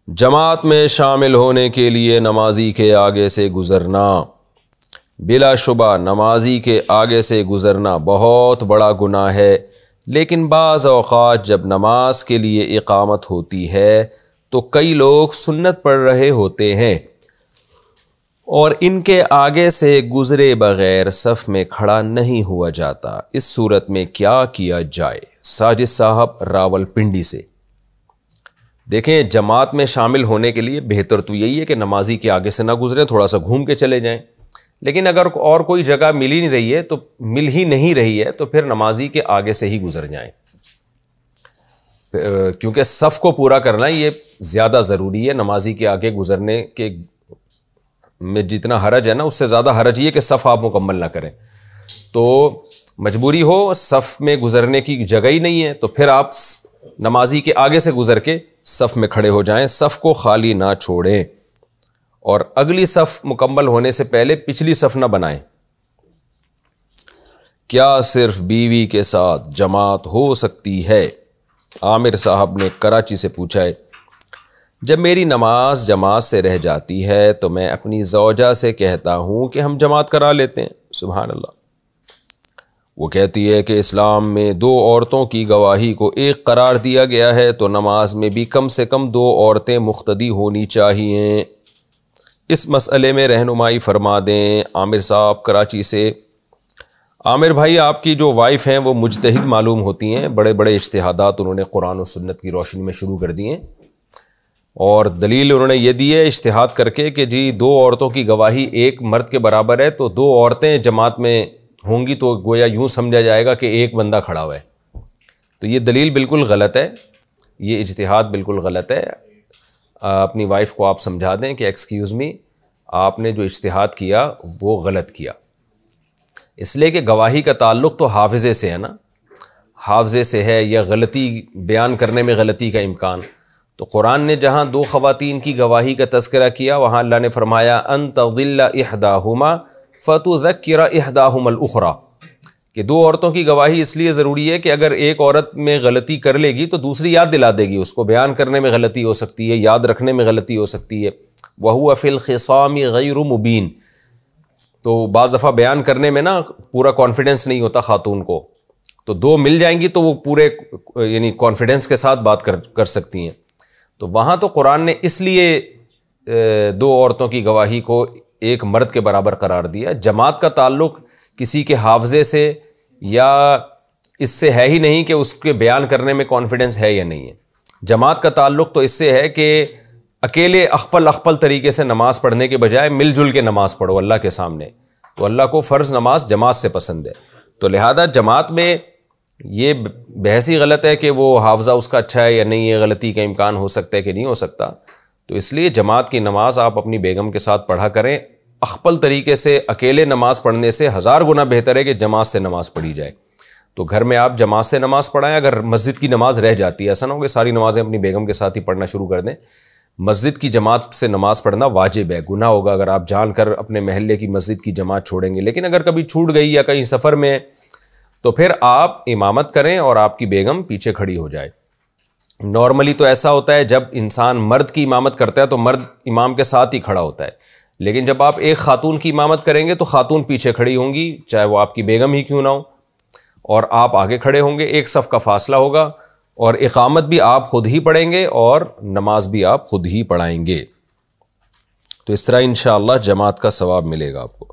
جماعت میں شامل ہونے کے لیے نمازی کے آگے سے گزرنا، بلا شبہ نمازی کے آگے سے گزرنا بہت بڑا گناہ ہے، لیکن بعض اوقات جب نماز کے لیے اقامت ہوتی ہے تو کئی لوگ سنت پڑھ رہے ہوتے ہیں اور ان کے آگے سے گزرے بغیر صف میں کھڑا نہیں ہوا جاتا۔ اس صورت میں کیا کیا جائے؟ ساجد صاحب راولپنڈی سے۔ دیکھیں، جماعت میں شامل ہونے کے لیے بہتر تو یہی ہے کہ نمازی کے آگے سے نہ گزریں، تھوڑا سا گھوم کے چلے جائیں، لیکن اگر اور کوئی جگہ مل ہی نہیں رہی ہے تو پھر نمازی کے آگے سے ہی گزر جائیں، کیونکہ صف کو پورا کرنا یہ زیادہ ضروری ہے۔ نمازی کے آگے گزرنے کے میں جتنا حرج ہے نا، اس سے زیادہ حرج یہ کہ صف آپ مکمل نہ کریں، تو مجبوری ہو صف میں گزرنے کی جگہ ہی نہیں ہے تو پھر آپ نمازی کے آگے سے گزر کے صف میں کھڑے ہو جائیں، صف کو خالی نہ چھوڑیں، اور اگلی صف مکمل ہونے سے پہلے پچھلی صف نہ بنائیں۔ کیا صرف بیوی کے ساتھ جماعت ہو سکتی ہے؟ عامر صاحب نے کراچی سے پوچھا ہے۔ جب میری نماز جماعت سے رہ جاتی ہے تو میں اپنی زوجہ سے کہتا ہوں کہ ہم جماعت کرا لیتے ہیں۔ سبحان اللہ۔ وہ کہتی ہے کہ اسلام میں 2 عورتوں کی گواہی کو ایک قرار دیا گیا ہے، تو نماز میں بھی کم سے کم 2 عورتیں مقتدی ہونی چاہیے۔ اس مسئلے میں رہنمائی فرما دیں۔ عامر صاحب کراچی سے۔ عامر بھائی، آپ کی جو وائف ہیں وہ مجتہد معلوم ہوتی ہیں، بڑے بڑے اجتہادات انہوں نے قرآن و سنت کی روشنی میں شروع کر دیے، اور دلیل انہوں نے یہ دی ہے اجتہاد کر کے کہ جی 2 عورتوں کی گواہی ایک مرد کے برابر ہے، تو 2 عورتیں جماعت میں ہوں گی تو گویا یوں سمجھا جائے گا کہ ایک بندہ کھڑا ہوا ہے، تو یہ دلیل بالکل غلط ہے، یہ اجتہاد بالکل غلط ہے۔ اپنی وائف کو آپ سمجھا دیں کہ ایکسکیوز می، آپ نے جو اجتہاد کیا وہ غلط کیا، اس لیے کہ گواہی کا تعلق تو حافظے سے ہے نا، حافظے سے ہے، یا غلطی بیان کرنے میں غلطی کا امکان۔ تو قرآن نے جہاں 2 خواتین کی گواہی کا تذکرہ کیا، وہاں اللہ نے فرمایا ان تضل احداہما فتذکر احداہما الاخری، کہ 2 عورتوں کی گواہی اس لیے ضروری ہے کہ اگر ایک عورت میں غلطی کر لے گی تو دوسری یاد دلا دے گی، اس کو بیان کرنے میں غلطی ہو سکتی ہے، یاد رکھنے میں غلطی ہو سکتی ہے۔ وَهُوَ فِي الْخِصَامِ غَيْرُ مُبِينٍ، تو بعض دفعہ بیان کرنے میں نا پورا کانفیڈنس نہیں ہوتا خاتون کو، تو 2 مل جائیں گی تو وہ پورے یعنی کانفیڈنس کے ساتھ بات کر سکتی ہیں، تو وہاں تو قرآن نے اس لیے 2 عورتوں کی گواہی کو ایک مرد کے برابر قرار دیا۔ جماعت کا تعلق کسی کے حافظے سے یا اس سے ہے ہی نہیں کہ اس کے بیان کرنے میں کانفیڈنس ہے یا نہیں ہے۔ جماعت کا تعلق تو اس سے ہے کہ اکیلے اخپل طریقے سے نماز پڑھنے کے بجائے مل جل کے نماز پڑھو اللہ کے سامنے، تو اللہ کو فرض نماز جماعت سے پسند ہے، تو لہذا جماعت میں یہ بحث ہی غلط ہے کہ وہ حافظہ اس کا اچھا ہے یا نہیں ہے، غلطی کا امکان ہو سکتا ہے کہ نہیں ہو سکتا، تو اس لیے جماعت کی نماز آپ اپنی بیگم کے ساتھ پڑھا کریں۔ اخپل طریقے سے اکیلے نماز پڑھنے سے 1000 گنا بہتر ہے کہ جماعت سے نماز پڑھی جائے، تو گھر میں آپ جماعت سے نماز پڑھائیں۔ اگر مسجد کی نماز رہ جاتی ہے، ایسا نہ ہو کہ ساری نمازیں اپنی بیگم کے ساتھ ہی پڑھنا شروع کر دیں، مسجد کی جماعت سے نماز پڑھنا واجب ہے، گناہ ہوگا اگر آپ جان کر اپنے محلے کی مسجد کی جماعت چھوڑیں گے، لیکن اگر کبھی چھوٹ گئی یا کہیں سفر میں تو پھر آپ امامت کریں اور آپ کی بیگم پیچھے کھڑی ہو جائے۔ نارملی تو ایسا ہوتا ہے جب انسان مرد کی امامت کرتا ہے تو مرد امام کے ساتھ ہی کھڑا ہوتا ہے، لیکن جب آپ ایک خاتون کی امامت کریں گے تو خاتون پیچھے کھڑی ہوں گی، چاہے وہ آپ کی بیگم ہی کیوں نہ ہو، اور آپ آگے کھڑے ہوں گے، ایک صف کا فاصلہ ہوگا، اور اقامت بھی آپ خود ہی پڑھیں گے اور نماز بھی آپ خود ہی پڑھائیں گے، تو اس طرح انشاءاللہ جماعت کا ثواب ملے گا آپ کو۔